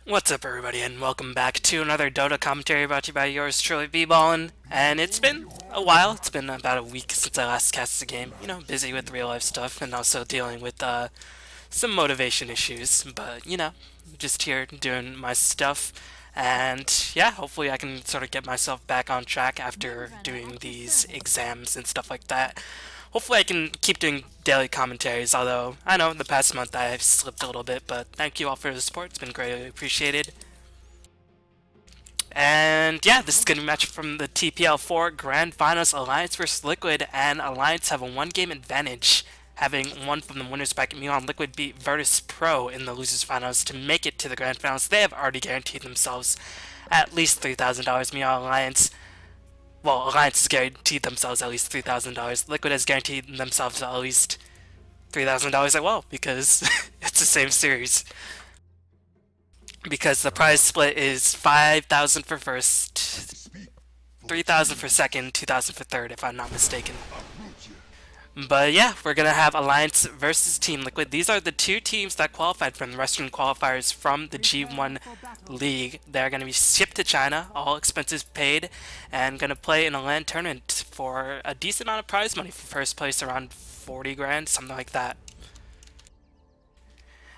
What's up, everybody, and welcome back to another Dota commentary brought to you by yours truly, B-Ballin. And it's been a while. It's been about a week since I last cast the game. You know, busy with real life stuff and also dealing with some motivation issues. But just here doing my stuff. And yeah, hopefully I can sort of get myself back on track after doing these exams and stuff like that. Hopefully I can keep doing daily commentaries, although I know in the past month I've slipped a little bit, but thank you all for the support. It's been greatly appreciated. And yeah, this is going to be a match from the TPL4 Grand Finals. Alliance vs Liquid, and Alliance have a one-game advantage, having won from the winners bracket. Meanwhile, Liquid beat Virtus Pro in the losers finals to make it to the Grand Finals. They have already guaranteed themselves at least $3,000. Meanwhile, Alliance has guaranteed themselves at least $3,000. Liquid has guaranteed themselves at least $3,000 as well, because it's the same series. Because the prize split is 5,000 for first, 3,000 for second, 2,000 for third, if I'm not mistaken. But yeah, we're gonna have Alliance versus Team Liquid. These are the two teams that qualified from the Western qualifiers from the G1 League. They're gonna be shipped to China, all expenses paid, and gonna play in a LAN tournament for a decent amount of prize money for first place, around 40 grand, something like that.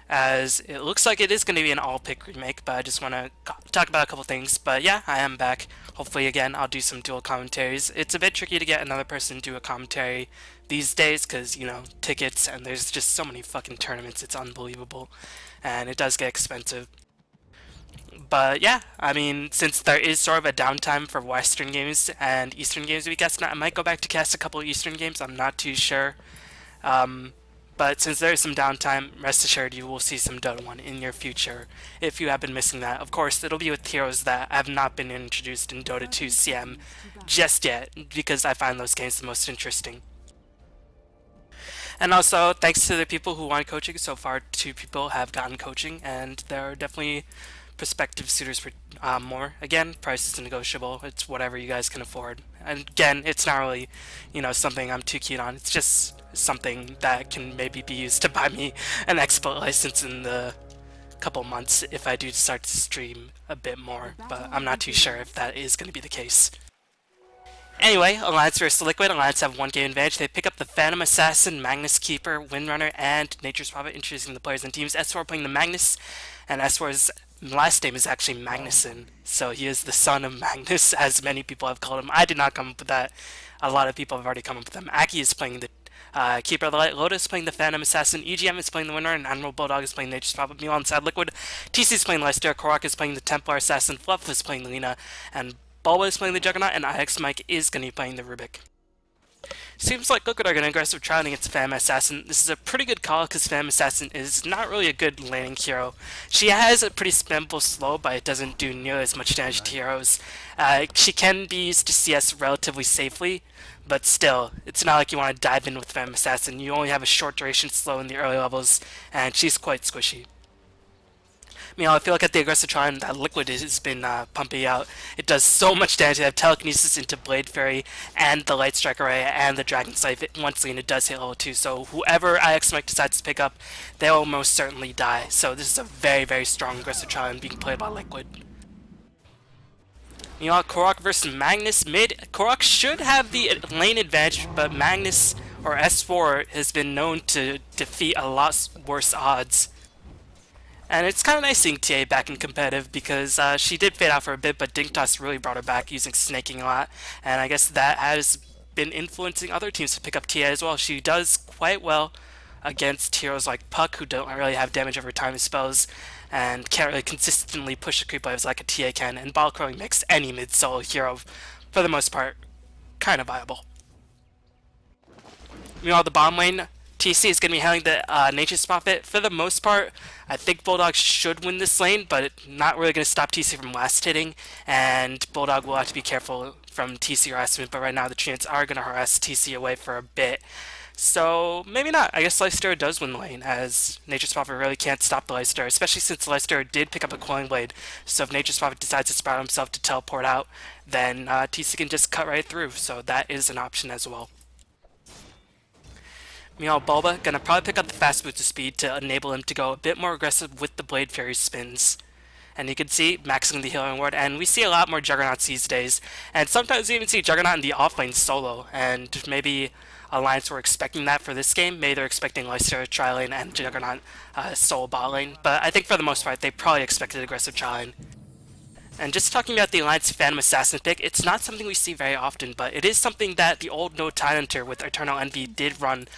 As it looks like it is going to be an all-pick remake, but I just want to talk about a couple things. But yeah, I am back. Hopefully, again, I'll do some dual commentaries. It's a bit tricky to get another person to do a commentary these days because, tickets, and there's just so many fucking tournaments, it's unbelievable. And it does get expensive. But yeah, I mean, since there is sort of a downtime for Western games and Eastern games to be cast, I might go back to cast a couple of Eastern games, I'm not too sure. But since there is some downtime, rest assured you will see some Dota 1 in your future if you have been missing that. Of course, it'll be with heroes that have not been introduced in Dota 2 CM just yet, because I find those games the most interesting. And also, thanks to the people who want coaching, so far 2 people have gotten coaching, and there are definitely prospective suitors for more. Again, price is negotiable. It's whatever you guys can afford. And again, it's not really, something I'm too keen on. It's just something that can maybe be used to buy me an export license in the couple months if I do start to stream a bit more. But I'm not too sure if that is going to be the case. Anyway, Alliance vs Liquid. Alliance have one game advantage. They pick up the Phantom Assassin, Magnus Keeper, Windrunner, and Nature's Prophet, introducing the players and teams. S4 playing the Magnus, and S4's last name is actually Magnuson, so he is the son of Magnus, as many people have called him. I did not come up with that. A lot of people have already come up with them. Aki is playing the Keeper of the Light, Lotus is playing the Phantom Assassin, EGM is playing the Winner, and Admiral Bulldog is playing Nature's Prophet. Meanwhile, inside Liquid, TC is playing Leicester, Korok is playing the Templar Assassin, Fluff is playing the Lina, and Bulba is playing the Juggernaut, and IX Mike is going to be playing the Rubik. Seems like Liquid are going to aggressive trialing against Phantom Assassin. This is a pretty good call because Phantom Assassin is not really a good laning hero. She has a pretty spammable slow, but it doesn't do nearly as much damage to heroes. She can be used to CS relatively safely, but still, it's not like you want to dive in with Phantom Assassin. You only have a short duration slow in the early levels, and she's quite squishy. I feel like at the aggressive trial that Liquid has been pumping out, it does so much damage. They have telekinesis into Blade Fairy and the Light Strike Array and the Dragon Scythe once Lina does hit level 2. So whoever IX Mike decides to pick up, they will most certainly die. So this is a very, very strong aggressive trial being played by Liquid. Meanwhile, Korok versus Magnus mid. Korok should have the lane advantage, but Magnus, or S4, has been known to defeat a lot worse odds. And it's kind of nice seeing TA back in competitive because she did fade out for a bit, but Dinktoss really brought her back using snaking a lot. And I guess that has been influencing other teams to pick up TA as well. She does quite well against heroes like Puck, who don't really have damage over time spells, and can't really consistently push the creep waves like a TA can. And ball curling makes any mid-solo hero, for the most part, kind of viable. Meanwhile, the bottom lane, TC is going to be handling the Nature's Prophet. For the most part, I think Bulldog should win this lane, but not really going to stop TC from last hitting, and Bulldog will have to be careful from TC harassment, but right now the Treants are going to harass TC away for a bit. So, maybe not. I guess Leicester does win the lane, as Nature's Prophet really can't stop the Leicester, especially since Leicester did pick up a Coiling Blade, so if Nature's Prophet decides to sprout himself to teleport out, then TC can just cut right through, so that is an option as well. Meanwhile, Bulba gonna probably pick up the fast boost of speed to enable him to go a bit more aggressive with the Blade Fairy spins. And you can see maxing the healing ward, and we see a lot more Juggernauts these days. And sometimes we even see Juggernaut in the offlane solo, and maybe Alliance were expecting that for this game. Maybe they're expecting Lifestealer, tri-lane, and Juggernaut solo bot lane. But I think for the most part, they probably expected aggressive tri-lane. And just talking about the Alliance Phantom Assassin pick, it's not something we see very often, but it is something that the old No Tidehunter with Eternal Envy did run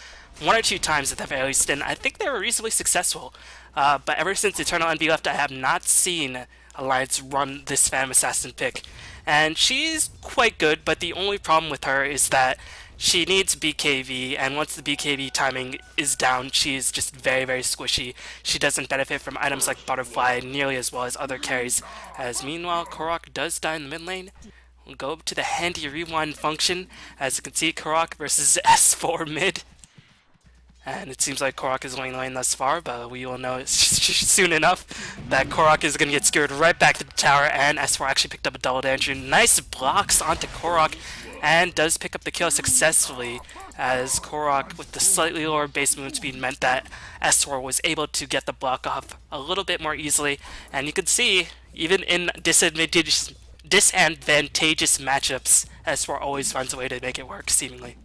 one or two times at the very least, and I think they were reasonably successful. But ever since Eternal Envy left, I have not seen Alliance run this Phantom Assassin pick. And she's quite good, but the only problem with her is that she needs BKB, and once the BKB timing is down, she's just very, very squishy. She doesn't benefit from items like Butterfly nearly as well as other carries, as meanwhile, Korok does die in the mid lane. We'll go up to the handy rewind function, as you can see, Korok versus S4 mid. And it seems like Korok is winning the lane thus far, but we will know soon enough that Korok is going to get skewered right back to the tower, and S4 actually picked up a double damage. Nice blocks onto Korok, and does pick up the kill successfully, as Korok, with the slightly lower base movement speed, meant that S4 was able to get the block off a little bit more easily. And you can see, even in disadvantageous matchups, S4 always finds a way to make it work, seemingly.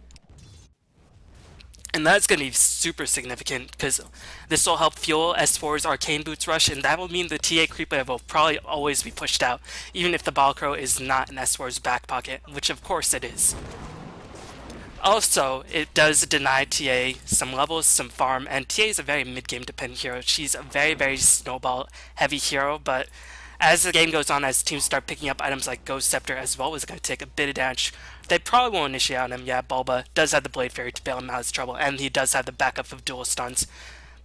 And that's going to be super significant, because this will help fuel S4's Arcane Boots rush, and that will mean the TA creep wave will probably always be pushed out, even if the Balcro is not in S4's back pocket, which of course it is. Also, it does deny TA some levels, some farm, and TA is a very mid-game dependent hero. She's a very, very snowball-heavy hero, but as the game goes on, as teams start picking up items like Ghost Scepter, as well as going to take a bit of damage, they probably won't initiate on him. Yeah, Bulba does have the Blade Fairy to bail him out of his trouble, and he does have the backup of dual stuns.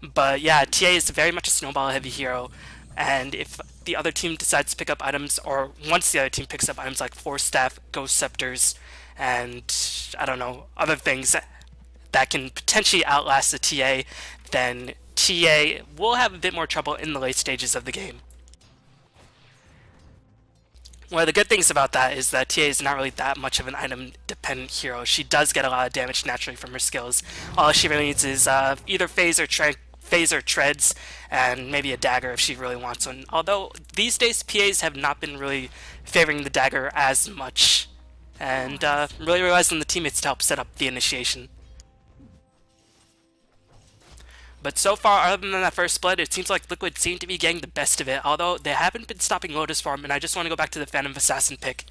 But yeah, TA is very much a snowball-heavy hero, and if the other team decides to pick up items, or once the other team picks up items like Force Staff, Ghost Scepters, and I don't know, other things that can potentially outlast the TA, then TA will have a bit more trouble in the late stages of the game. One of the good things about that is that TA is not really that much of an item-dependent hero. She does get a lot of damage naturally from her skills. All she really needs is either phase or treads, and maybe a dagger if she really wants one. Although, these days PAs have not been really favoring the dagger as much, and really relies on the teammates to help set up the initiation. But so far, other than that first split, it seems like Liquid seem to be getting the best of it, although they haven't been stopping Lotus Farm, and I just want to go back to the Phantom Assassin pick.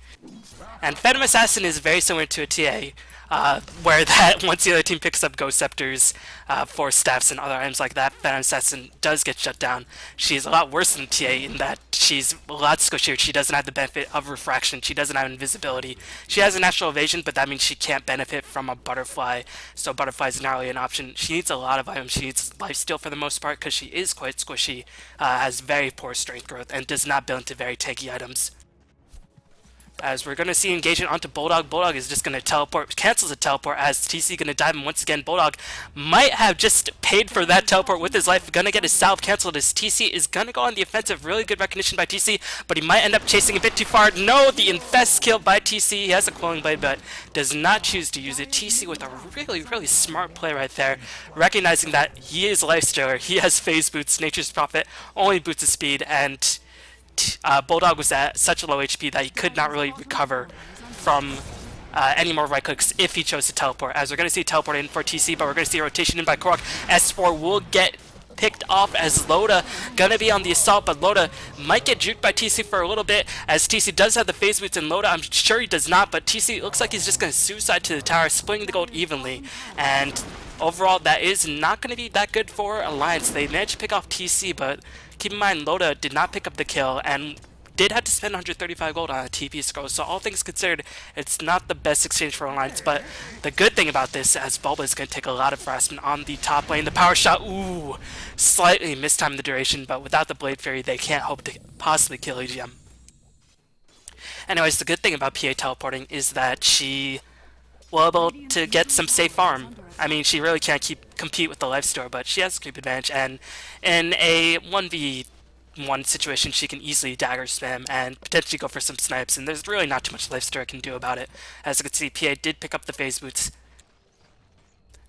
And Phantom Assassin is very similar to a TA, where that once the other team picks up Ghost Scepters, Force Staffs, and other items like that, Phantom Assassin does get shut down. She's a lot worse than TA in that she's a lot squishier. She doesn't have the benefit of refraction. She doesn't have invisibility. She has a natural evasion, but that means she can't benefit from a Butterfly, so Butterfly is not really an option. She needs a lot of items. She needs lifesteal for the most part, because she is quite squishy, has very poor strength growth, and does not build into very tanky items. As we're going to see engagement onto Bulldog. Bulldog is just going to teleport, cancels a teleport, as TC going to dive him once again. Bulldog might have just paid for that teleport with his life, going to get his salve cancelled, as TC is going to go on the offensive. Really good recognition by TC, but he might end up chasing a bit too far. No, the infest kill by TC. He has a Quelling Blade, but does not choose to use it. TC with a really, really smart play right there, recognizing that he is Lifestealer, he has phase boots, Nature's Prophet only boots his speed, and Bulldog was at such a low HP that he could not really recover from any more right clicks if he chose to teleport. As we're going to see teleport in for TC, but we're going to see a rotation in by Korok. S4 will get picked off as Loda going to be on the assault, but Loda might get juked by TC for a little bit, as TC does have the phase boots, and Loda, I'm sure he does not, but TC looks like he's just going to suicide to the tower, splitting the gold evenly, and overall that is not going to be that good for Alliance. They managed to pick off TC, but keep in mind, Loda did not pick up the kill, and did have to spend 135 gold on a TP scroll, so all things considered, it's not the best exchange for Alliance. But the good thing about this, as Bulba is going to take a lot of harassment on the top lane, the power shot, ooh, slightly mistimed the duration, but without the Blade Fairy, they can't hope to possibly kill EGM. Anyways, the good thing about PA teleporting is that she will be able to get some safe farm. I mean, she really can't compete with the lifesteal, but she has a creep advantage, and in a 1v1 situation, she can easily dagger spam and potentially go for some snipes, and there's really not too much lifesteal can do about it. As you can see, PA did pick up the phase boots,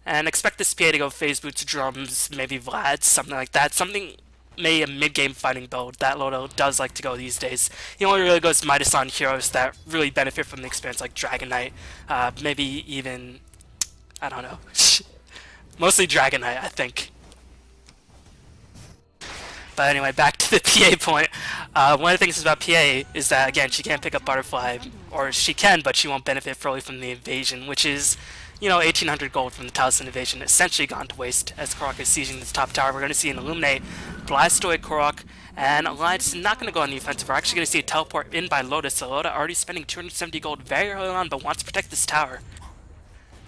and expect this PA to go phase boots, drums, maybe Vlad, something like that, something Mei a mid-game fighting build that Loda does like to go these days. He only really goes Midas on heroes that really benefit from the experience, like Dragon Knight, maybe even, I don't know, mostly Dragon Knight, I think. But anyway, back to the PA point. One of the things about PA is that, again, she can't pick up Butterfly, or she can, but she won't benefit fully from the invasion, which is, you know, 1,800 gold from the Taliesin invasion, essentially gone to waste as Korok is sieging this top tower. We're going to see an Illuminate, Blastoid Korok, and Alliance is not going to go on the offensive. We're actually going to see a teleport in by Loda, so Loda already spending 270 gold very early on, but wants to protect this tower.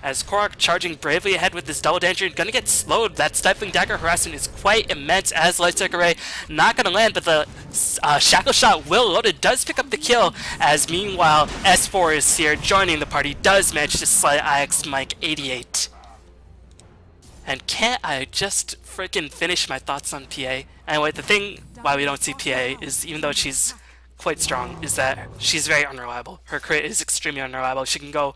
As Korok charging bravely ahead with this double danger, gonna get slowed. That Stifling Dagger harassment is quite immense as Light Strike Array not gonna land, but the Shackle Shot will. Loda does pick up the kill, as meanwhile S4 is here joining the party, does manage to slay IX Mike 88. And can't I just freaking finish my thoughts on PA? Anyway, the thing why we don't see PA is, even though she's quite strong, is that she's very unreliable. Her crit is extremely unreliable. She can go...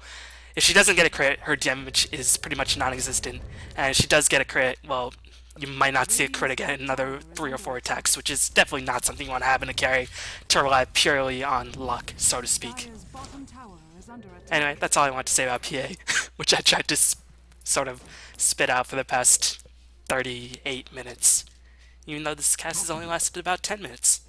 If she doesn't get a crit, her damage is pretty much non-existent. And if she does get a crit, well, you might not see a crit again in another 3 or 4 attacks, which is definitely not something you want to have in a carry to rely purely on luck, so to speak. Anyway, that's all I want to say about PA, which I tried to sort of spit out for the past 38 minutes. Even though this cast has only lasted about 10 minutes.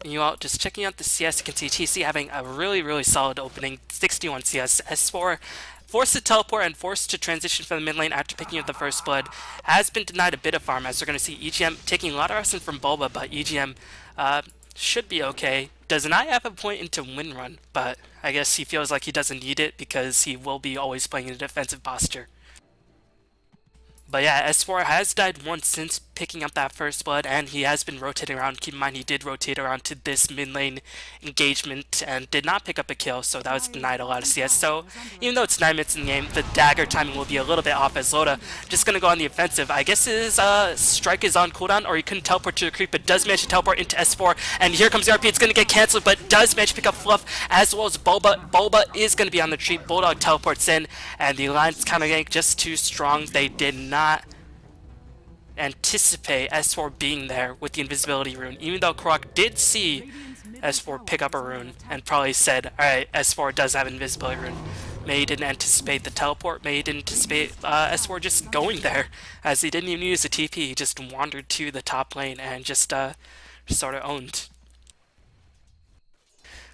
You all just checking out the CS, you can see TC having a really solid opening, 61 CS. S4 forced to teleport and forced to transition from the mid lane after picking up the first blood, has been denied a bit of farm, as we're going to see EGM taking a lot of arson from Bulba, but EGM should be okay. Does not have a point into win run, but I guess he feels like he doesn't need it because he will be always playing in a defensive posture. But yeah, S4 has died once since picking up that first blood, and he has been rotating around. Keep in mind, he did rotate around to this mid lane engagement and did not pick up a kill, so that was denied a lot of CS. So even though it's 9 minutes in the game, the dagger timing will be a little bit off, as Loda just going to go on the offensive. I guess his strike is on cooldown, or he couldn't teleport to a creep, but does manage to teleport into S4. And here comes the RP. It's going to get cancelled, but does manage to pick up Fluff, as well as Bulba. Bulba is going to be on the retreat. Bulldog teleports in, and the Alliance counter gank just too strong. They did not anticipate S4 being there with the invisibility rune, even though Korok did see S4 pick up a rune and probably said, alright, S4 does have invisibility rune. Mei didn't anticipate the teleport, Mei didn't anticipate S4 just going there, as he didn't even use a TP, he just wandered to the top lane and just sort of owned.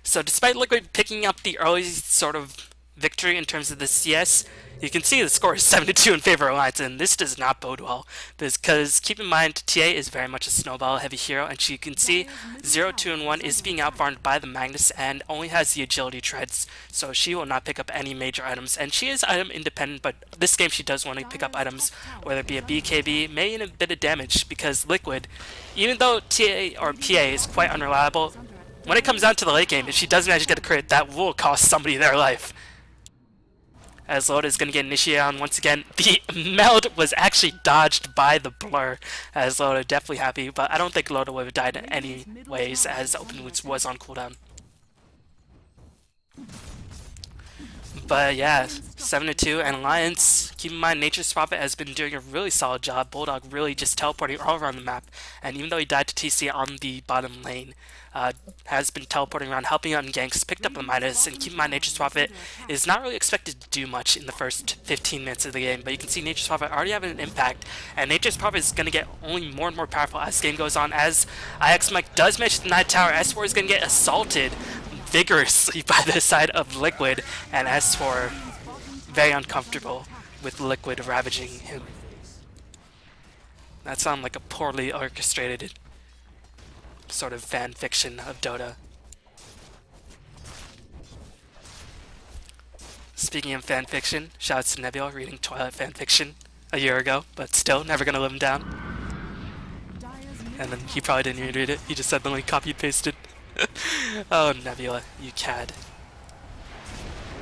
So despite Liquid picking up the early sort of victory in terms of the CS, you can see the score is 7-2 in favor of Alliance, and this does not bode well. Because keep in mind, TA is very much a snowball heavy hero, and you can see 0, 2, and 1 is being outfarmed by the Magnus and only has the agility treads, so she will not pick up any major items. And she is item independent, but this game she does want to pick up items, whether it be a BKB, maybe a bit of damage, because Liquid, even though TA or PA is quite unreliable, when it comes down to the late game, if she doesn't actually get a crit, that will cost somebody their life. As Loda is going to get initiated on once again. The meld was actually dodged by the blur, as Loda definitely happy, but I don't think Loda would have died anyways, as Open Wounds was on cooldown. But yeah, 7-2, and Alliance, keep in mind, Nature's Prophet has been doing a really solid job. Bulldog really just teleporting all around the map, and even though he died to TC on the bottom lane, has been teleporting around, helping out in ganks, picked up the Midas, and keep in mind, Nature's Prophet is not really expected to do much in the first 15 minutes of the game, but you can see Nature's Prophet already having an impact, and Nature's Prophet is going to get only more and more powerful as the game goes on, as IX Mike does manage to deny tower. S4 is going to get assaulted vigorously by the side of Liquid, and S4 very uncomfortable with Liquid ravaging him. That sounded like a poorly orchestrated sort of fan fiction of Dota. Speaking of fan fiction, shoutouts to Nebula reading Twilight fan fiction a year ago, but still never gonna live him down. And then he probably didn't even read it, he just suddenly copied pasted. Oh, Nebula, you cad.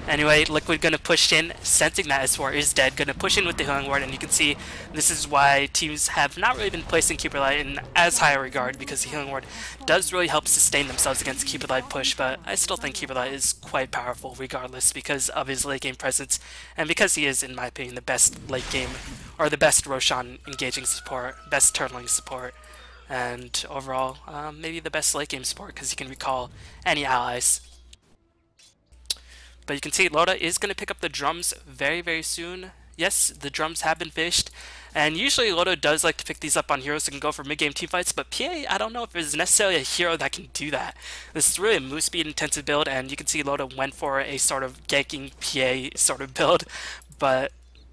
Anyway, Liquid gonna push in, sensing that S4 is dead, gonna push in with the Healing Ward, and you can see this is why teams have not really been placing Keeper Light in as high a regard, because the Healing Ward does really help sustain themselves against Keeper Light push, but I still think Keeper Light is quite powerful regardless because of his late game presence, and because he is, in my opinion, the best late game, or the best Roshan engaging support, best turtling support, and overall, maybe the best late game support because he can recall any allies. But you can see Loda is going to pick up the drums very, very soon. Yes, the drums have been fished. And usually Loda does like to pick these up on heroes that can go for mid-game teamfights, but PA, I don't know if it's necessarily a hero that can do that. This is really a move speed intensive build, and you can see Loda went for a sort of ganking PA sort of build, but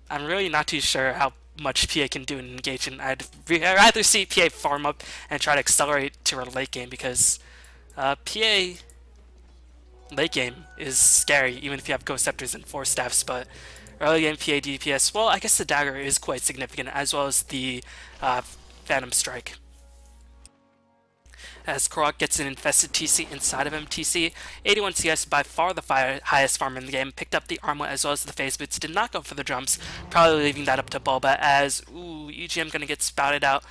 I'm really not too sure how much PA can do in engagement. I'd rather see PA farm up and try to accelerate to her late game, because PA late game is scary, even if you have Ghost Scepters and Force Staffs, but early game PA DPS, well, I guess the Dagger is quite significant, as well as the Phantom Strike. As Korok gets an infested TC inside of him. TC, 81 CS, by far the highest farm in the game, picked up the armlet as well as the phase boots, did not go for the drums, probably leaving that up to Bulba, as, ooh, EGM gonna get spouted out,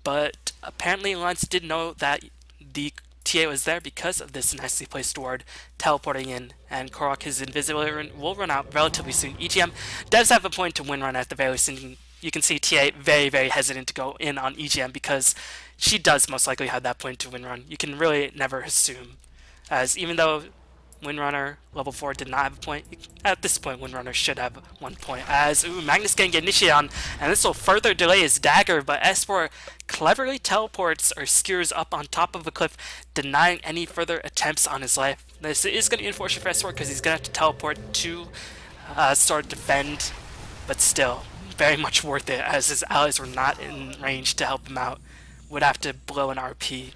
but apparently Alliance did know that the TA was there because of this nicely placed ward teleporting in, and Korok, his invisibility will run out relatively soon. EGM does have a point to win run at the very least, and you can see TA very, very hesitant to go in on EGM because she does most likely have that point to win run. You can really never assume, as even though Windrunner level 4 did not have a point, at this point Windrunner should have 1 point, as Magnus can get initiated on, and this will further delay his dagger, but S4 cleverly teleports or skewers up on top of a cliff, denying any further attempts on his life. This is going to be unfortunate for S4 because he's going to have to teleport to sort of defend, but still very much worth it, as his allies were not in range to help him out. Would have to blow an RP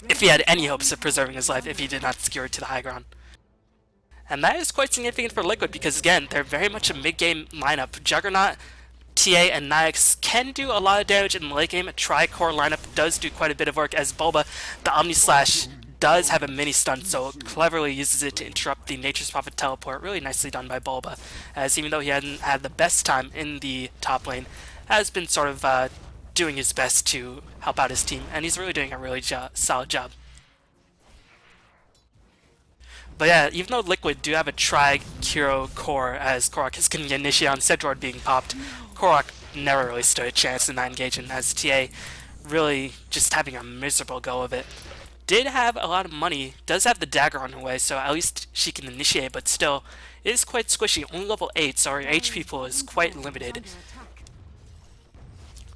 if he had any hopes of preserving his life if he did not skewer to the high ground. And that is quite significant for Liquid because, again, they're very much a mid-game lineup. Juggernaut, TA, and Nyx can do a lot of damage in the late game. A tri-core lineup does do quite a bit of work, as Bulba, the Omni Slash, does have a mini stun, so cleverly uses it to interrupt the Nature's Prophet teleport. Really nicely done by Bulba, as even though he hadn't had the best time in the top lane, has been sort of doing his best to help out his team, and he's really doing a really solid job. But yeah, even though Liquid do have a Tri-Hero core, as Korok is going to get initiated on Sedward being popped, Korok never really stood a chance in that engagement, as TA really just having a miserable go of it. Did have a lot of money, does have the dagger on her way, so at least she can initiate, but still, it is quite squishy, only level 8, so her HP pool is quite limited.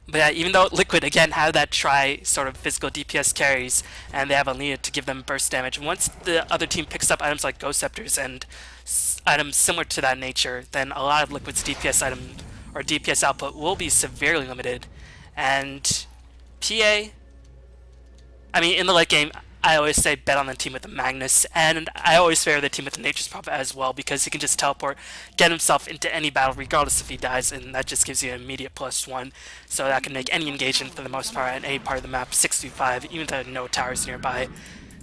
But yeah, even though Liquid again have that sort of physical DPS carries, and they have Alina to give them burst damage, once the other team picks up items like Ghost Scepters and items similar to that nature, then a lot of Liquid's DPS item or DPS output will be severely limited. And PA, I mean, in the late game, I always say bet on the team with the Magnus, and I always favor the team with the Nature's Prophet as well, because he can just teleport, get himself into any battle regardless if he dies, and that just gives you an immediate +1, so that can make any engagement for the most part at any part of the map 6v5, even if there are no towers nearby.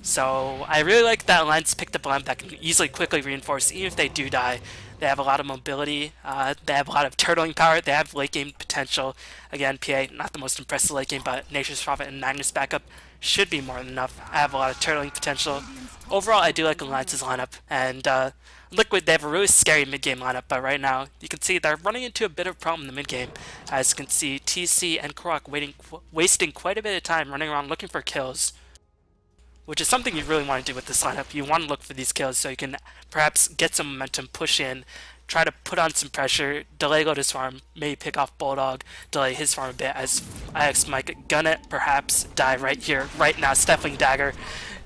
So I really like that Alliance picked up a lamp that can easily quickly reinforce, even if they do die. They have a lot of mobility, they have a lot of turtling power, they have late game potential. Again, PA, not the most impressive late game, but Nature's Prophet and Magnus backup should be more than enough. I have a lot of turtling potential. Overall, I do like Alliance's lineup, and Liquid, they have a really scary mid-game lineup, but right now, you can see they're running into a bit of a problem in the mid-game. As you can see, TC and Korok wasting quite a bit of time running around looking for kills, which is something you really want to do with this lineup. You want to look for these kills so you can perhaps get some momentum, push in, try to put on some pressure, delay Lotus farm, maybe pick off Bulldog, delay his farm a bit, as IX might gonna perhaps die right here, right now, Stifling Dagger,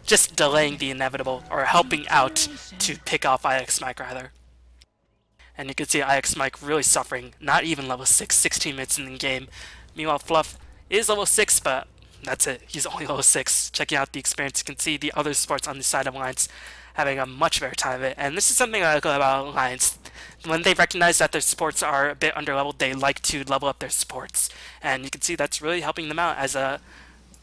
just delaying the inevitable, or helping out to pick off IX Mike rather. And you can see IX Mike really suffering, not even level 6, 16 minutes in the game. Meanwhile, Fluff is level 6, but that's it, he's only level 6. Checking out the experience, you can see the other sports on the side of Alliance having a much better time of it, and this is something I like about Alliance. When they recognize that their supports are a bit underleveled, they like to level up their supports, and you can see that's really helping them out, as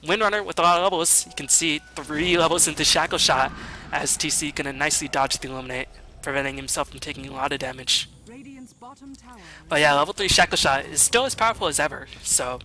Windrunner with a lot of levels. You can see 3 levels into Shackle Shot as TC gonna nicely dodge the Illuminate, preventing himself from taking a lot of damage. But yeah, level 3 Shackle Shot is still as powerful as ever, so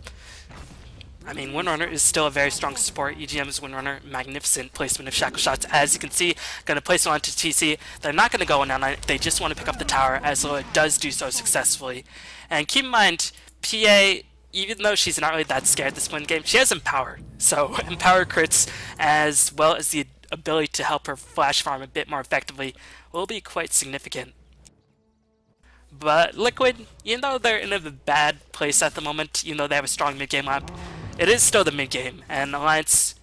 I mean, Windrunner is still a very strong support. EGM's Windrunner, magnificent placement of Shackle Shots. As you can see, going to place it onto TC. They're not going to go on it. They just want to pick up the tower, as Lola does do so successfully. And keep in mind, PA, even though she's not really that scared at this point in the game, she has Empower. So Empower crits, as well as the ability to help her flash farm a bit more effectively, will be quite significant. But Liquid, even though they're in a bad place at the moment, even though they have a strong mid-game lineup, it is still the mid-game, and Alliance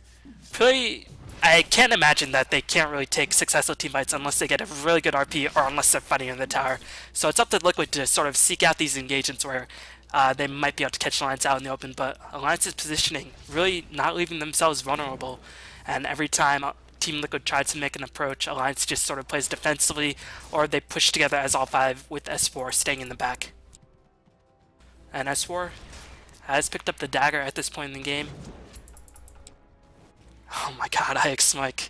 really, I can't imagine that they can't really take successful team fights unless they get a really good RP or unless they're fighting in the tower. So it's up to Liquid to sort of seek out these engagements where they might be able to catch Alliance out in the open, but Alliance's positioning, really not leaving themselves vulnerable, and every time Team Liquid tries to make an approach, Alliance just sort of plays defensively, or they push together as all 5 with S4 staying in the back. And S4 has picked up the dagger at this point in the game. Oh my god, IX Mike.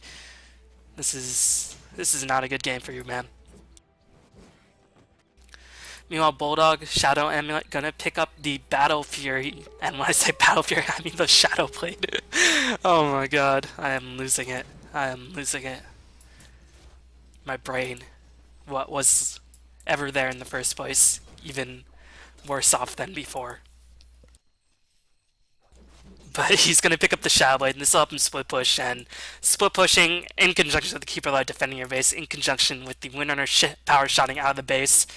This is not a good game for you, man. Meanwhile, Bulldog, Shadow Amulet, gonna pick up the Battle Fury. And when I say Battle Fury, I mean the Shadow Blade. Oh my god, I am losing it. I am losing it. My brain, what was ever there in the first place, even worse off than before. But he's going to pick up the Shadow Blade, and this will help him split push, and split pushing in conjunction with the Keeper Light defending your base, in conjunction with the Windrunner power shotting out of the base.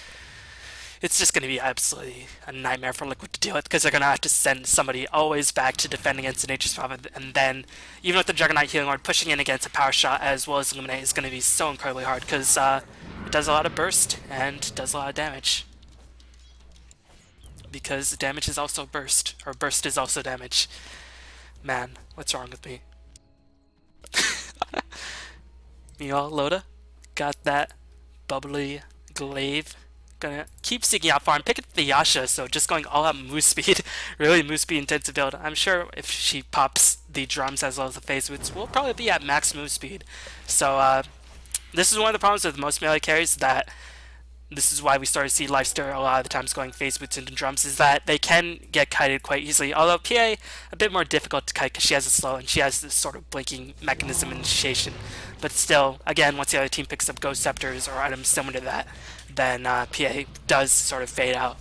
It's just going to be absolutely a nightmare for Liquid to deal with, because they're going to have to send somebody always back to defend against the Nature's Prophet, and then, even with the Juggernaut Healing Ward, pushing in against a power shot as well as Illuminate is going to be so incredibly hard, because it does a lot of burst, and does a lot of damage. Because damage is also burst, or burst is also damage. Man, what's wrong with me? Meanwhile, Loda got that bubbly glaive. Gonna keep seeking out farm, pick up the Yasha, so just going all out move speed. Really move speed intensive build. I'm sure if she pops the drums as well as the phase boots, we'll probably be at max move speed. So this is one of the problems with most melee carries, that this is why we started to see Lifesteal a lot of the times going phase boots into drums, is that they can get kited quite easily. Although PA, a bit more difficult to kite because she has a slow and she has this sort of blinking mechanism initiation. But still, again, once the other team picks up Ghost Scepters or items similar to that, then PA does sort of fade out.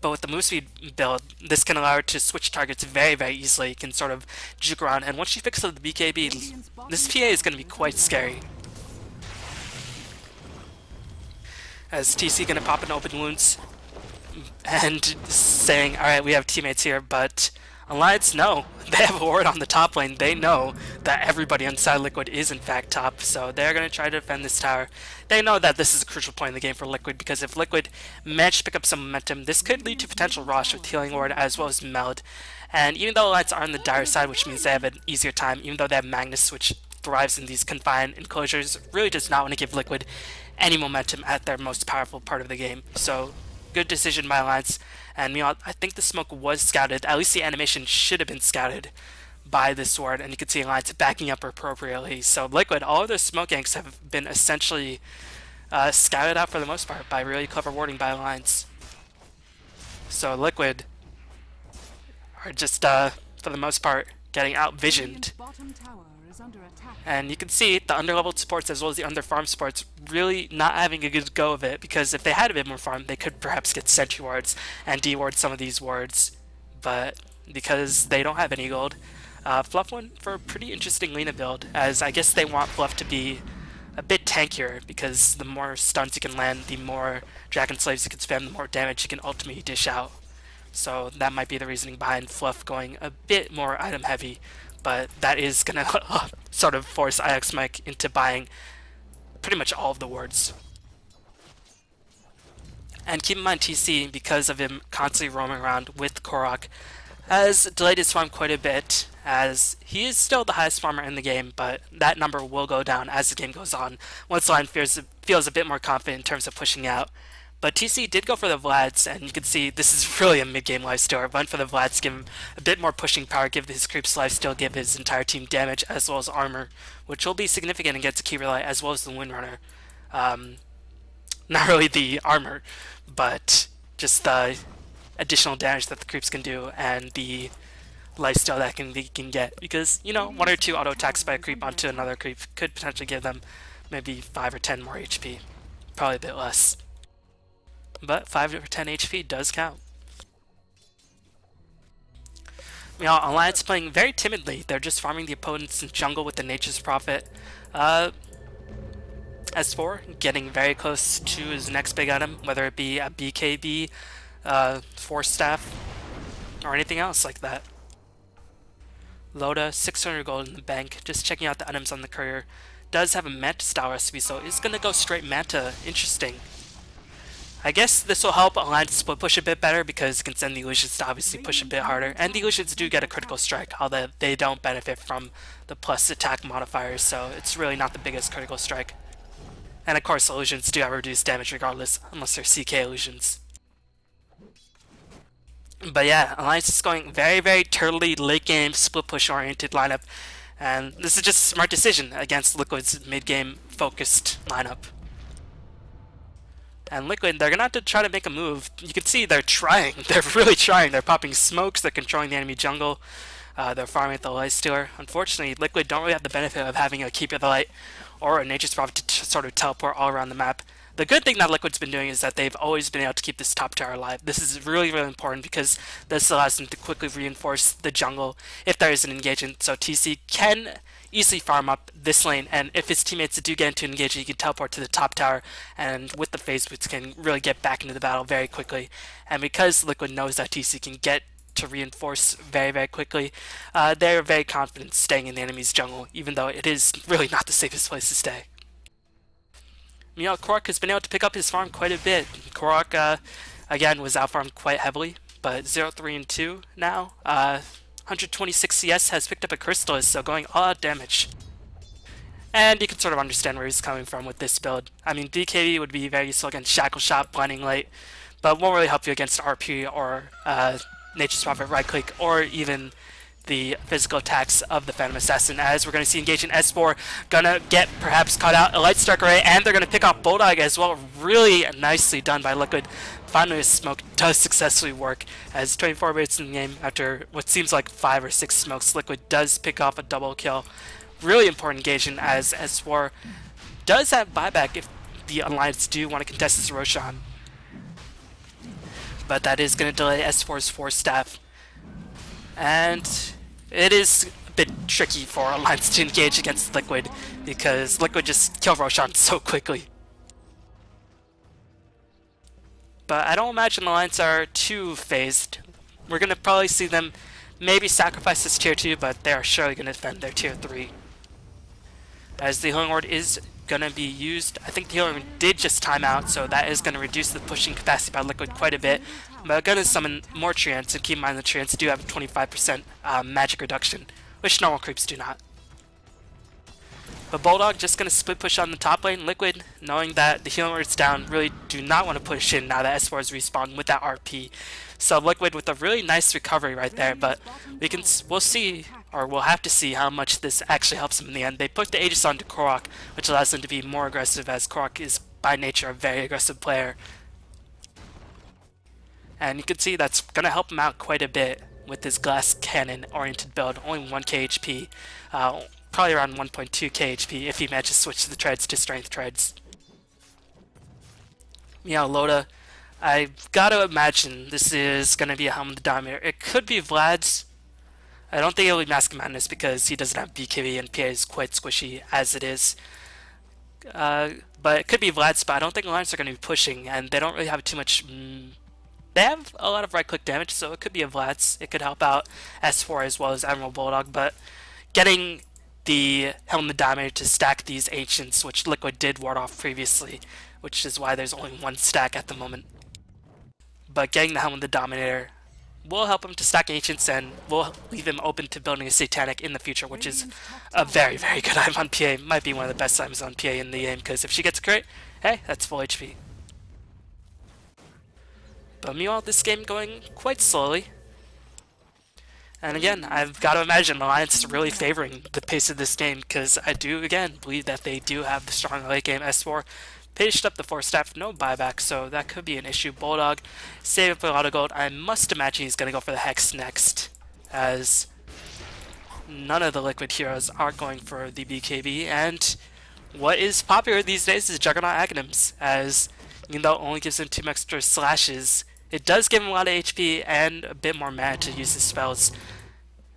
But with the move speed build, this can allow her to switch targets very, very easily. You can sort of juke around, and once she picks up the BKB, this PA is going to be quite scary. As TC gonna pop in open wounds and saying, alright, we have teammates here, but Alliance, no. They have a ward on the top lane. They know that everybody inside Liquid is in fact top, so they're gonna try to defend this tower. They know that this is a crucial point in the game for Liquid, because if Liquid manage to pick up some momentum, this could lead to potential Rosh with Healing Ward as well as Meld. And even though Alliance are on the dire side, which means they have an easier time, even though they have Magnus, which thrives in these confined enclosures, really does not want to give Liquid any momentum at their most powerful part of the game. So, good decision by Alliance. And meanwhile, I think the smoke was scouted. At least the animation should have been scouted by this sword, and you can see Alliance backing up appropriately. So Liquid, all of their smoke ganks have been essentially scouted out for the most part by really clever warding by Alliance. So Liquid are just, for the most part, getting out-visioned. And you can see the underleveled supports as well as the underfarm supports really not having a good go of it, because if they had a bit more farm, they could perhaps get sentry wards and de-ward some of these wards. But because they don't have any gold, Fluff went for a pretty interesting Lina build, as I guess they want Fluff to be a bit tankier, because the more stuns you can land, the more Dragon Slaves you can spam, the more damage you can ultimately dish out. So that might be the reasoning behind Fluff going a bit more item heavy. But that is going to sort of force IX Mike into buying pretty much all of the wards. And keep in mind TC, because of him constantly roaming around with Korok, has delayed his farm quite a bit, as he is still the highest farmer in the game, but that number will go down as the game goes on, once Lion feels a bit more confident in terms of pushing out. But TC did go for the Vlads, and you can see this is really a mid-game lifesteal. Went for the Vlads, give him a bit more pushing power, give his creeps lifesteal, give his entire team damage as well as armor, which will be significant against the Keeper Light as well as the Windrunner. Not really the armor, but just the additional damage that the creeps can do and the lifesteal that they can get. Because, you know, 1 or 2 auto attacks by a creep onto another creep could potentially give them maybe 5 or 10 more HP. Probably a bit less. But 5 or 10 HP does count. Meanwhile, Alliance playing very timidly. They're just farming the opponent's jungle with the Nature's Prophet. S4 getting very close to his next big item, whether it be a BKB, Force Staff, or anything else like that. Loda, 600 gold in the bank, just checking out the items on the courier. Does have a Manta style recipe, so it's gonna go straight Manta. Interesting. I guess this will help Alliance split push a bit better because it can send the Illusions to obviously push a bit harder. And the Illusions do get a critical strike, although they don't benefit from the plus attack modifiers, so it's really not the biggest critical strike. And of course, Illusions do have reduced damage regardless, unless they're CK Illusions. But yeah, Alliance is going very, very turtly, late game, split push oriented lineup. And this is just a smart decision against Liquid's mid game focused lineup. And Liquid, they're gonna have to try to make a move. You can see they're trying. They're really trying. They're popping smokes. They're controlling the enemy jungle. They're farming with the Lifestealer. Unfortunately, Liquid don't really have the benefit of having a Keeper of the Light or a Nature's Prophet to sort of teleport all around the map. The good thing that Liquid's been doing is that they've always been able to keep this top tower alive. This is really, really important because this allows them to quickly reinforce the jungle if there is an engagement. So TC can easily farm up this lane, and if his teammates do get into an engagement, he can teleport to the top tower, and with the phase boots can really get back into the battle very quickly. And because Liquid knows that TC can get to reinforce very, very quickly, they're very confident staying in the enemy's jungle, even though it is really not the safest place to stay. Meanwhile, Korok has been able to pick up his farm quite a bit. Korok, again, was out-farmed quite heavily, but 0-3 and 2 now. 126 CS has picked up a Crystallis, so going all out damage. And you can sort of understand where he's coming from with this build. I mean, BKB would be very useful against Shackle Shot, Blinding Light, but won't really help you against RP or Nature's Prophet right click, or even the physical attacks of the Phantom Assassin, as we're going to see engaging S4 gonna get perhaps caught out a Light Strike Array, and they're going to pick off Bulldog as well. Really nicely done by Liquid. Finally, his smoke does successfully work, as 24 minutes in the game after what seems like 5 or 6 smokes, Liquid does pick off a double kill. Really important engagement, as S4 does have buyback if the Alliance do want to contest this Roshan. But that is going to delay S4's Force Staff. And it is a bit tricky for Alliance to engage against Liquid, because Liquid just kill Roshan so quickly. But I don't imagine Alliance are too phased. We're going to probably see them maybe sacrifice this tier 2, but they are surely going to defend their tier 3. As the Healing Ward is going to be used, I think the Healing Ward did just time out, so that is going to reduce the pushing capacity by Liquid quite a bit. But I'm going to summon more Treants, and keep in mind the Treants do have a 25% magic reduction, which normal creeps do not. But Bulldog just going to split push on the top lane. Liquid, knowing that the Healing Ward's down, really do not want to push in now that S4 is respawned with that RP. So Liquid with a really nice recovery right there, but we'll see, or we'll have to see how much this actually helps them in the end. They put the Aegis onto Korok, which allows them to be more aggressive, as Korok is by nature a very aggressive player. And you can see that's going to help him out quite a bit with his glass cannon oriented build. Only 1k HP, probably around 1.2k HP if he manages to switch the treads to strength treads. Loda, I've got to imagine this is going to be a Helm of the Dominator. It could be Vlad's. I don't think it'll be Mask of Madness because he doesn't have BKB and PA is quite squishy as it is. But it could be Vlad's, but I don't think Alliance are going to be pushing, and they don't really have too much... They have a lot of right-click damage, so it could be a Vlad's. It could help out S4 as well as Admiral Bulldog, but getting the Helm of the Dominator to stack these Ancients, which Liquid did ward off previously, which is why there's only one stack at the moment. But getting the Helm of the Dominator will help him to stack Ancients, and will leave him open to building a Satanic in the future, which is a very, very good item on PA. Might be one of the best items on PA in the game, because if she gets a crit, hey, that's full HP. But meanwhile, this game going quite slowly. And again, I've got to imagine Alliance is really favoring the pace of this game, because I do, again, believe that they do have the strong late game. S4 pitched up the 4-staff, no buyback, so that could be an issue. Bulldog saving up a lot of gold. I must imagine he's going to go for the Hex next, as none of the Liquid heroes are going for the BKB, and what is popular these days is Juggernaut Aghanims, as even though it only gives him 2 extra slashes, it does give him a lot of HP and a bit more mana to use his spells,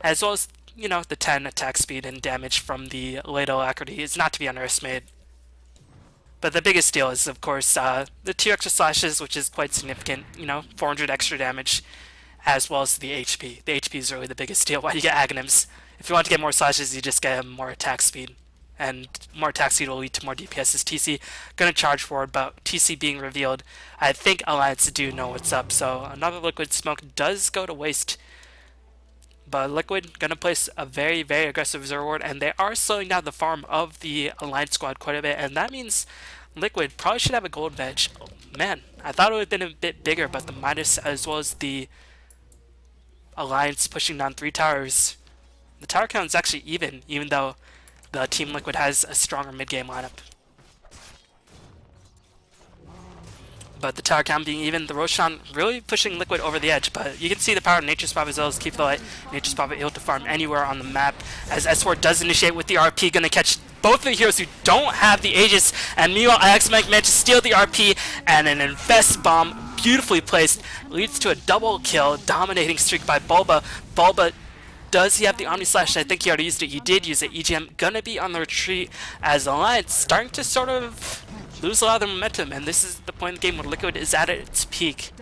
as well as, you know, the 10 attack speed and damage from the late Alacrity is not to be underestimated. But the biggest deal is, of course, the 2 extra slashes, which is quite significant, you know, 400 extra damage, as well as the HP. The HP is really the biggest deal why you get Aghanims. If you want to get more slashes, you just get more attack speed. And more attack speed will lead to more DPS. As TC gonna charge forward, but TC being revealed, I think Alliance do know what's up, so another Liquid smoke does go to waste. But Liquid gonna place a very, very aggressive Zero Ward, and they are slowing down the farm of the Alliance squad quite a bit, and that means Liquid probably should have a gold edge. Oh, man, I thought it would have been a bit bigger, but the Midas as well as the Alliance pushing down 3 towers. The tower count is actually even though the Team Liquid has a stronger mid-game lineup. But the tower count being even, the Roshan really pushing Liquid over the edge, but you can see the power of Nature's Prophet as well as Keep the Light. Nature's Prophet able to farm anywhere on the map, as S4 does initiate with the RP, gonna catch both the heroes who don't have the Aegis, and meanwhile Ixmike managed to steal the RP, and an Infest Bomb, beautifully placed, leads to a double kill, dominating streak by Bulba. Bulba, does he have the Omni Slash? I think he already used it. He did use it. EGM gonna be on the retreat, as Alliance starting to sort of lose a lot of their momentum, and this is the point of the game where Liquid is at its peak.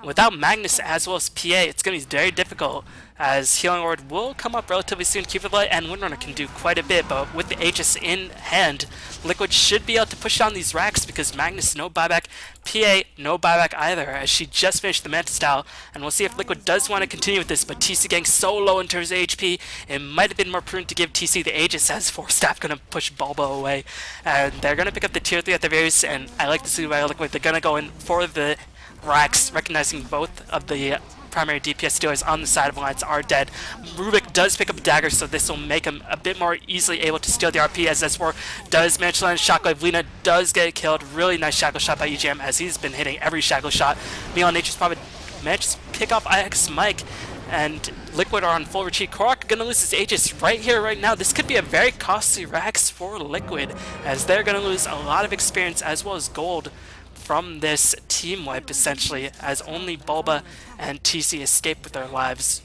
Without Magnus as well as PA, it's going to be very difficult, as Healing Ward will come up relatively soon. Keep the Light and Windrunner can do quite a bit, but with the Aegis in hand, Liquid should be able to push down these racks, because Magnus no buyback, PA no buyback either, as she just finished the Manta Style, and we'll see if Liquid does want to continue with this, but TC getting so low in terms of HP, it might have been more prudent to give TC the Aegis, as 4-staff going to push Bulba away, and they're going to pick up the tier 3 at the very least, and I like to see why Liquid, they're going to go in for the racks, recognizing both of the primary DPS dealers on the side of Alliance are dead. Rubik does pick up a dagger, so this will make him a bit more easily able to steal the RP, as S4 does manage to land a Shockwave. Lina does get killed. Really nice shackle shot by EGM, as he's been hitting every shackle shot. Meanwhile, Nature's Prophet managed to pick off Ixmike, and Liquid are on full retreat. Korok gonna lose his Aegis right here, right now. This could be a very costly Rax for Liquid, as they're gonna lose a lot of experience as well as gold from this team wipe, essentially, as only Bulba and TC escape with their lives.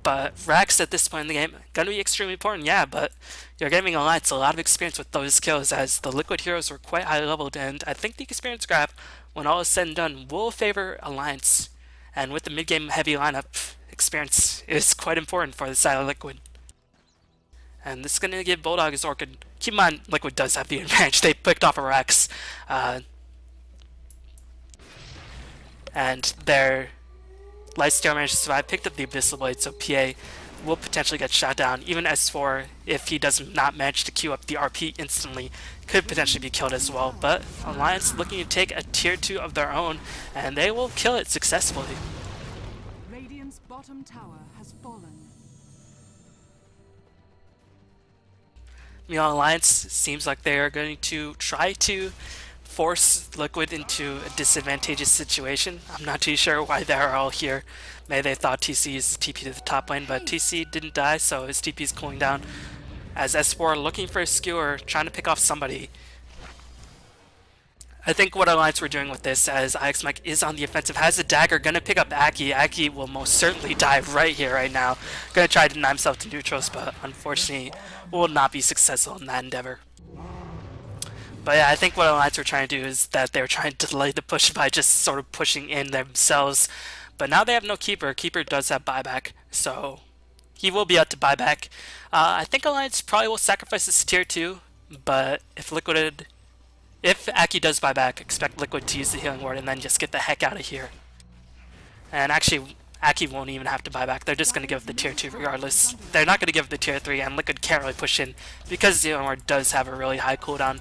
But Rax at this point in the game, gonna be extremely important, yeah, but you're giving Alliance a lot of experience with those kills, as the Liquid heroes were quite high leveled, and I think the experience graph, when all is said and done, will favor Alliance. And with the mid-game heavy lineup, experience is quite important for the side of Liquid. And this is going to give Bulldog his Orchid. Keep in mind, Liquid does have the advantage. They picked off a Rex. And their Lifesteal managed to survive, picked up the Abyssal Blade, so PA will potentially get shot down. Even S4, if he does not manage to queue up the RP instantly, could potentially be killed as well. But Alliance looking to take a tier 2 of their own, and they will kill it successfully. Radiant's bottom tower has fallen. Meanwhile, Alliance seems like they are going to try to force Liquid into a disadvantageous situation. I'm not too sure why they're all here. Maybe they thought TC used TP to the top lane, but TC didn't die, so his TP is cooling down. As S4 looking for a skewer, trying to pick off somebody. I think what Alliance were doing with this, as Ixmike is on the offensive, has a dagger, gonna pick up Aki. Aki will most certainly die right here, right now. Gonna try to deny himself to neutrals, but unfortunately will not be successful in that endeavor. But yeah, I think what Alliance were trying to do is that they were trying to delay the push by just sort of pushing in themselves. But now they have no Keeper. Keeper does have buyback, so he will be able to buy back. I think Alliance probably will sacrifice this tier 2, but if Aki does buy back, expect Liquid to use the Healing Ward and then just get the heck out of here. And actually, Aki won't even have to buy back. They're just going to give the tier 2 regardless. They're not going to give the tier 3, and Liquid can't really push in because the Healing Ward does have a really high cooldown,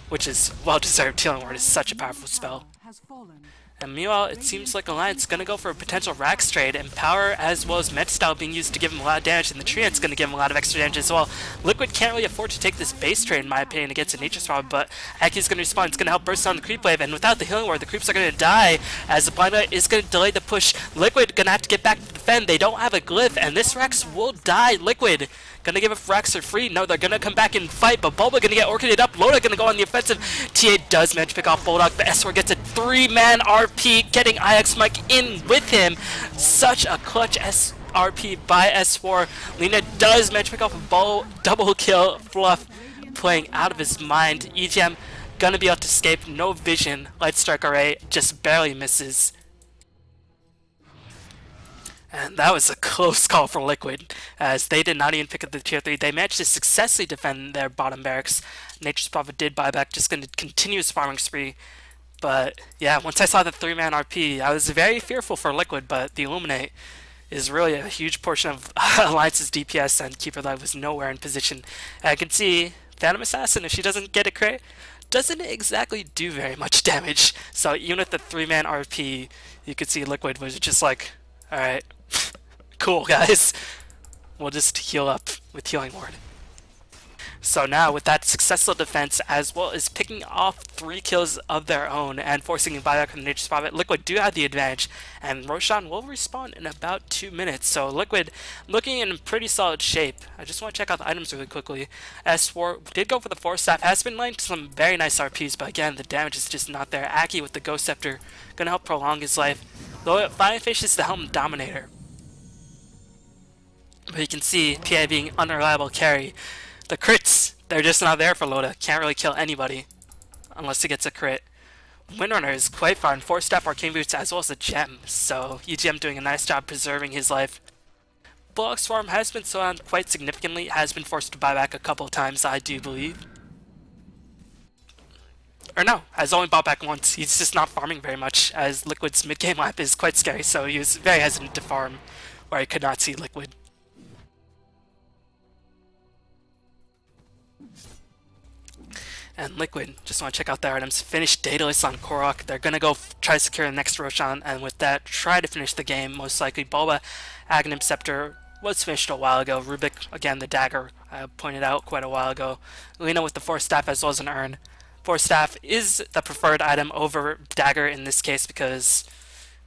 which is well-deserved. Healing Ward is such a powerful spell. has fallen. And meanwhile, it seems like Alliance is going to go for a potential Rax trade, and Power as well as Med Style being used to give him a lot of damage, and the Treant's going to give him a lot of extra damage as well. Liquid can't really afford to take this base trade, in my opinion, against a Nature Swab, but Aki's going to respond. It's going to help burst down the creep wave, and without the healing ward, the creeps are going to die, as the Blind Light is going to delay the push. Liquid going to have to get back to defend. They don't have a glyph, and this Rax will die. Liquid gonna give a Rax for free. No, they're gonna come back and fight, but Bulba gonna get orchided up. Loda gonna go on the offensive. TA does manage to pick off Bulldog, but S4 gets a 3-man RP, getting IX Mike in with him. Such a clutch SRP by S4. Lina does manage to pick off a double kill. Fluff playing out of his mind. EGM gonna be able to escape. No vision. Light Strike Array just barely misses. And that was a close call for Liquid, as they did not even pick up the tier 3. They managed to successfully defend their bottom barracks. Nature's Prophet did buy back, just going to continue his farming spree. But yeah, once I saw the 3-man RP, I was very fearful for Liquid, but the Illuminate is really a huge portion of Alliance's DPS, and Keeper Light was nowhere in position. I can see Phantom Assassin, if she doesn't get a crit, doesn't exactly do very much damage. So even with the 3-man RP, you could see Liquid was just like, alright, cool guys, we'll just heal up with Healing Ward. So now with that successful defense, as well as picking off 3 kills of their own and forcing a buyback from the Nature's Prophet, Liquid do have the advantage, and Roshan will respawn in about 2 minutes. So Liquid looking in pretty solid shape. I just want to check out the items really quickly. S4 did go for the Force Staff, has been laying some very nice RPs, but again, the damage is just not there. Aki with the Ghost Scepter, gonna help prolong his life. Though it finally finishes the Helm Dominator. But you can see PA being unreliable carry. The crits, they're just not there for Loda. Can't really kill anybody unless he gets a crit. Windrunner is quite far in 4-step Arcane Boots as well as a gem, so EGM doing a nice job preserving his life. Bullock's farm has been slowed down quite significantly, has been forced to buy back a couple of times, I do believe. Or no, has only bought back once. He's just not farming very much, as Liquid's mid-game lap is quite scary, so he was very hesitant to farm where he could not see Liquid. And Liquid, just want to check out their items. Finish Daedalus on Korok. They're going to go try to secure the next Roshan, and with that, try to finish the game. Most likely, Bulba, Aghanim Scepter was finished a while ago. Rubik, again, the dagger, I pointed out quite a while ago. Lina with the Force Staff as well as an urn. Force Staff is the preferred item over dagger in this case because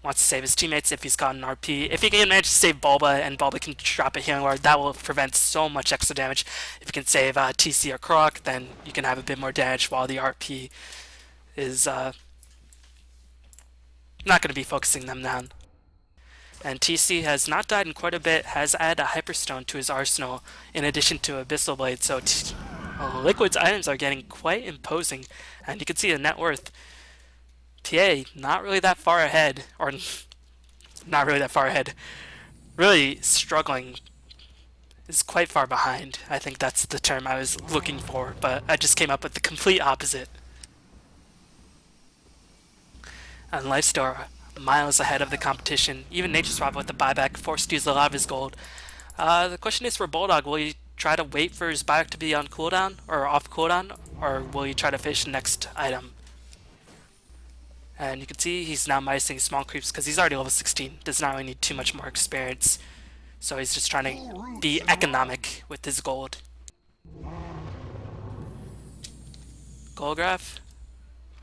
wants to save his teammates if he's got an RP. If he can manage to save Bulba and Bulba can drop a healing ward, that will prevent so much extra damage. If you can save TC or Korok, then you can have a bit more damage while the RP is not going to be focusing them down. And TC has not died in quite a bit, has added a Hyperstone to his arsenal in addition to Abyssal Blade, so Liquid's items are getting quite imposing, and you can see the net worth. PA, not really that far ahead, or not really that far ahead, really struggling, is quite far behind. I think that's the term I was looking for, but I just came up with the complete opposite. And Lifesteal miles ahead of the competition. Even Nature's Prophet with the buyback forced to use a lot of his gold. The question is for Bulldog, will he try to wait for his buyback to be on cooldown, or off cooldown, or will he try to finish the next item? And you can see he's now minusing small creeps because he's already level 16. Does not really need too much more experience. So he's just trying to be economic with his gold. Gold graph,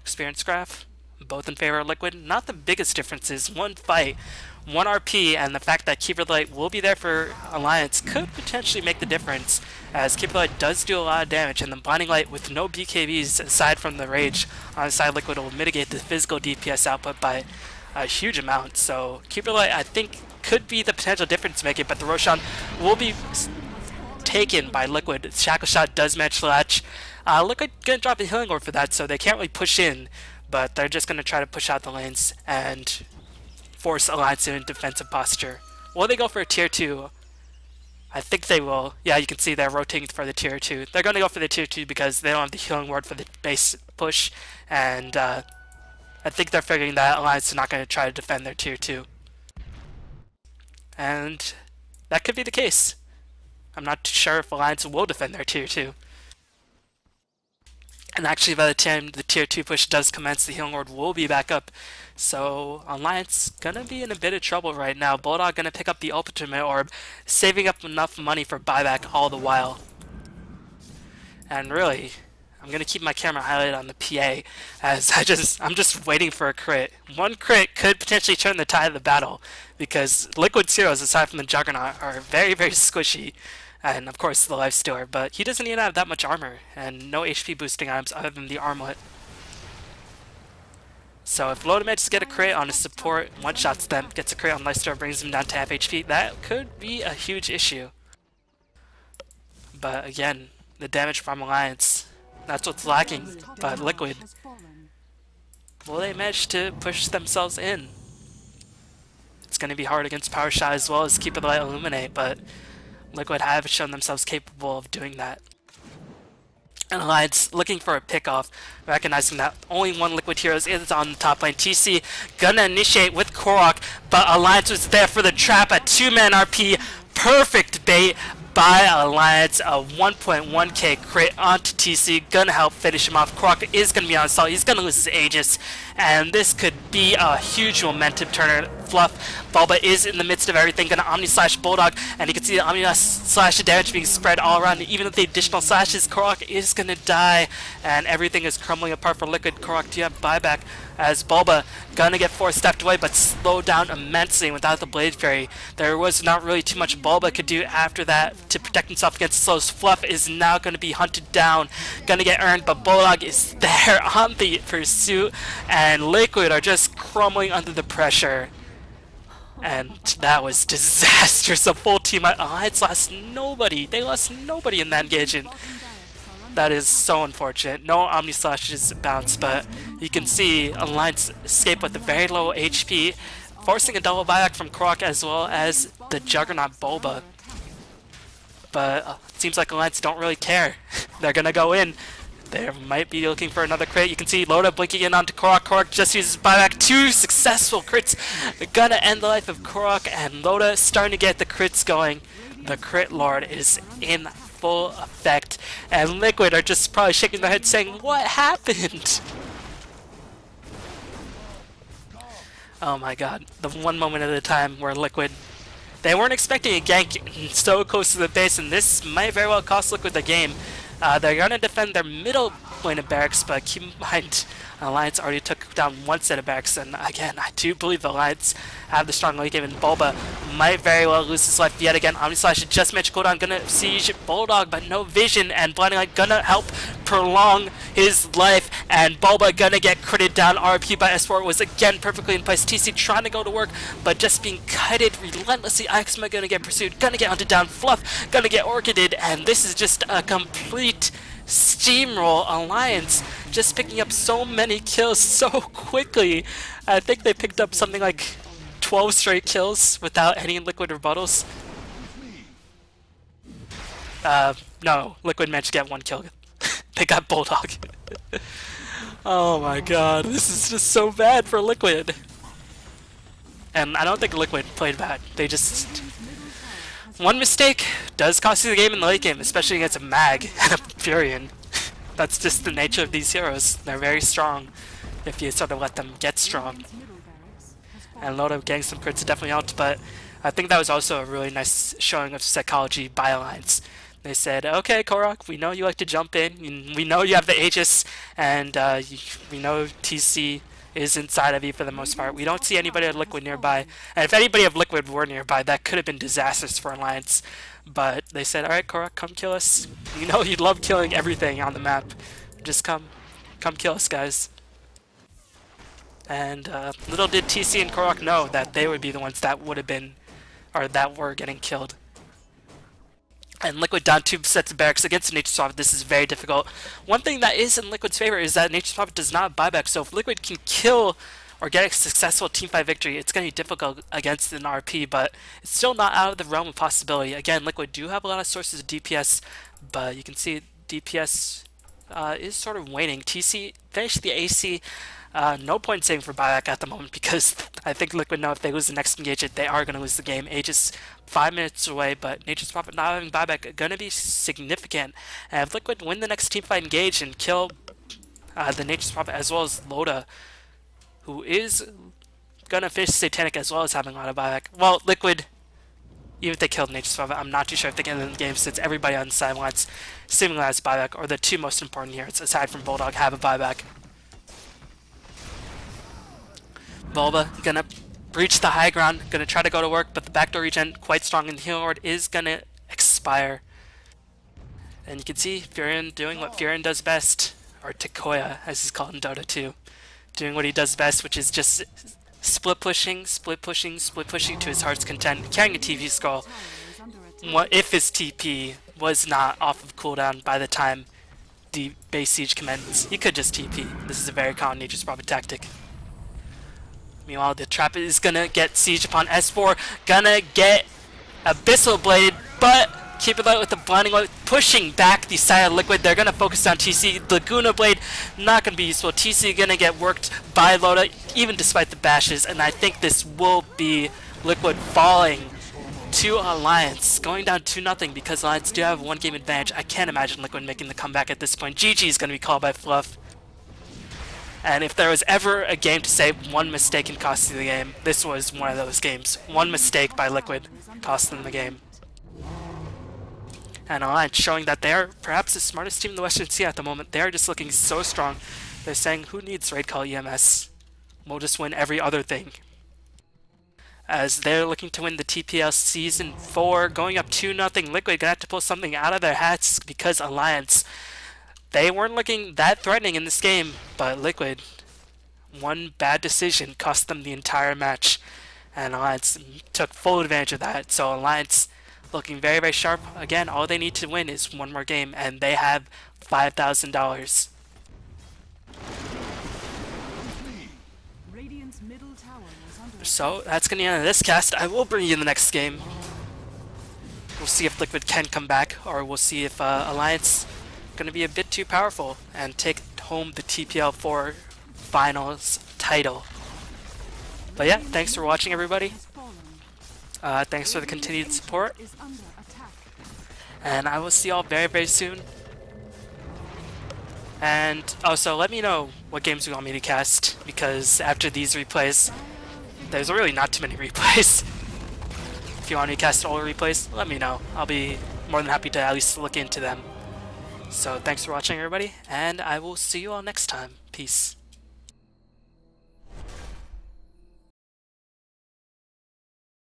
experience graph, both in favor of Liquid. Not the biggest differences. One fight, one RP, and the fact that Keeper Light will be there for Alliance could potentially make the difference, as Keeper Light does do a lot of damage, and the Blinding Light with no BKBs aside from the Rage on the side Liquid will mitigate the physical DPS output by a huge amount. So Keeper Light, I think, could be the potential difference maker, but the Roshan will be taken by Liquid. Shackle Shot does match Latch. Liquid gonna drop a healing ward for that, so they can't really push in, but they're just gonna try to push out the lanes and force Alliance in defensive posture. Will they go for a tier 2? I think they will. Yeah, you can see they're rotating for the tier 2. They're going to go for the tier 2 because they don't have the healing ward for the base push, and I think they're figuring that Alliance is not going to try to defend their tier 2. And that could be the case. I'm not sure if Alliance will defend their tier 2. And actually, by the time the tier 2 push does commence, the Healing Ward will be back up. So, Alliance gonna be in a bit of trouble right now. Bulldog gonna pick up the Ultimate Orb, saving up enough money for buyback all the while. And really, I'm gonna keep my camera highlighted on the PA, as I'm just waiting for a crit. One crit could potentially turn the tide of the battle, because Liquid's heroes, aside from the Juggernaut, are very, very squishy. And of course the Lifestealer, but he doesn't even have that much armor, and no HP boosting items other than the armlet. So if Loda manages to get a crit on his support, one-shots them, gets a crit on Lifestealer, brings him down to half HP, that could be a huge issue. But again, the damage from Alliance, that's what's lacking. But Liquid, will they manage to push themselves in? It's going to be hard against Power Shot as well as Keep It Light Illuminate, but Liquid have shown themselves capable of doing that. And Alliance looking for a pick-off, recognizing that only one Liquid hero is on the top lane. TC gonna initiate with Korok, but Alliance was there for the trap. A 2-man RP, perfect bait by Alliance. A 1.1k crit onto TC, gonna help finish him off. Korok is gonna be on assault, he's gonna lose his Aegis, and this could be a huge momentum turner. Fluff, Bulba is in the midst of everything, gonna Omni Slash Bulldog, and you can see the Omni Slash damage being spread all around. Even with the additional slashes, Korok is gonna die, and everything is crumbling apart for Liquid. Korok, do you have buyback? As Bulba gonna get 4-stepped away, but slowed down immensely without the Blade Fairy. There was not really too much Bulba could do after that to protect himself against slows. Fluff is now gonna be hunted down, gonna get earned, but Bulldog is there on the pursuit, and Liquid are just crumbling under the pressure. And that was disastrous. A full team Alliance lost nobody. They lost nobody in that engagement. That is so unfortunate. No Omni Slashes bounce, but you can see Alliance escape with a very low HP, forcing a double buyback from Korok as well as the Juggernaut Bulba. But it seems like Alliance don't really care. They're gonna go in. They might be looking for another crit. You can see Loda blinking in onto Korok. Korok just uses buyback. 2 successful crits. Gonna end the life of Korok, and Loda starting to get the crits going. The crit lord is in full effect, and Liquid are just probably shaking their heads saying, what happened? Oh my god. The one moment at a time where Liquid, they weren't expecting a gank so close to the base, and this might very well cost Liquid the game. They're going to defend their middle lane of barracks, but keep in mind, Alliance already took down one set of barracks, and again, I do believe the Alliance have the strong late game, and Bulba might very well lose his life yet again. Omni Slash just managed cooldown, gonna siege Bulldog, but no vision, and Blinding Light gonna help prolong his life, and Bulba gonna get critted down. RP by S4 was again perfectly in place. TC trying to go to work, but just being kited relentlessly. Ixma gonna get pursued, gonna get hunted down. Fluff gonna get orchided, and this is just a complete steamroll. Alliance just picking up so many kills so quickly. I think they picked up something like 12 straight kills without any Liquid rebuttals. No, Liquid managed to get 1 kill. They got Bulldog. Oh my god, this is just so bad for Liquid. And I don't think Liquid played bad. They just... one mistake does cost you the game in the late game, especially against a Mag and a Furion. That's just the nature of these heroes. They're very strong if you sort of let them get strong. And Loda getting some crits definitely helped, but I think that was also a really nice showing of psychology by Alliance. They said, okay, Korok, we know you like to jump in, we know you have the Aegis, and we know TC is inside of you for the most part. We don't see anybody of Liquid nearby, and if anybody of Liquid were nearby, that could have been disastrous for Alliance. But they said, alright, Korok, come kill us. You know you love killing everything on the map. Just come kill us, guys. And little did TC and Korok know that they would be the ones that would have been, or that were getting killed. And Liquid down 2 sets of barracks against Nature's Prophet. This is very difficult. One thing that is in Liquid's favor is that Nature's Prophet does not buy back, so if Liquid can kill or get a successful teamfight victory, it's going to be difficult against an RP, but it's still not out of the realm of possibility. Again, Liquid do have a lot of sources of DPS, but you can see DPS is sort of waning. TC finished the AC. No point saving for buyback at the moment, because I think Liquid know if they lose the next engagement, they are going to lose the game. Aegis 5 minutes away, but Nature's Prophet not having buyback going to be significant. And if Liquid win the next teamfight engage and kill the Nature's Prophet, as well as Loda, who is gonna finish Satanic as well as having a lot of buyback. Well, Liquid, even if they killed Nature's Prophet, I'm not too sure if they get in the game since everybody on the sidelines seemingly has buyback, or the two most important heroes aside from Bulldog have a buyback. Bulba gonna breach the high ground, gonna try to go to work, but the backdoor regen quite strong, and the healing ward is gonna expire. And you can see Furion doing what Furion does best, or Takoya as he's called in Dota 2, doing what he does best, which is just split pushing to his heart's content, carrying a TP scroll. What if his TP was not off of cooldown by the time the base siege commences? He could just TP. This is a very common Nature's Prophet tactic. Meanwhile, the trap is gonna get siege upon S4, gonna get Abyssal Blade, but keep it light with the Blinding Light, pushing back the side of Liquid. They're gonna focus on TC. Laguna Blade not gonna be useful. TC gonna get worked by Loda, even despite the bashes, and I think this will be Liquid falling to Alliance, going down 2-0 because Alliance do have a 1-game advantage. I can't imagine Liquid making the comeback at this point. GG is gonna be called by Fluff. And if there was ever a game to say one mistake can cost you the game, this was one of those games. One mistake by Liquid cost them the game. And Alliance showing that they're perhaps the smartest team in the Western Sea at the moment. They're just looking so strong. They're saying, who needs raid call EMS? We'll just win every other thing. As they're looking to win the TPL Season 4, going up 2-0. Liquid gonna have to pull something out of their hats because Alliance, they weren't looking that threatening in this game, but Liquid, one bad decision cost them the entire match, and Alliance took full advantage of that. So Alliance looking very, very sharp. Again, all they need to win is one more game, and they have $5,000. So that's going to be the end of this cast. I will bring you in the next game. We'll see if Liquid can come back, or we'll see if Alliance going to be a bit too powerful and take home the TPL4 Finals title. But yeah, thanks for watching, everybody. Thanks for the continued support. And I will see y'all very, very soon. And also, let me know what games you want me to cast, because after these replays, there's really not too many replays. If you want me to cast all the replays, let me know. I'll be more than happy to at least look into them. So thanks for watching, everybody, and I will see you all next time. Peace.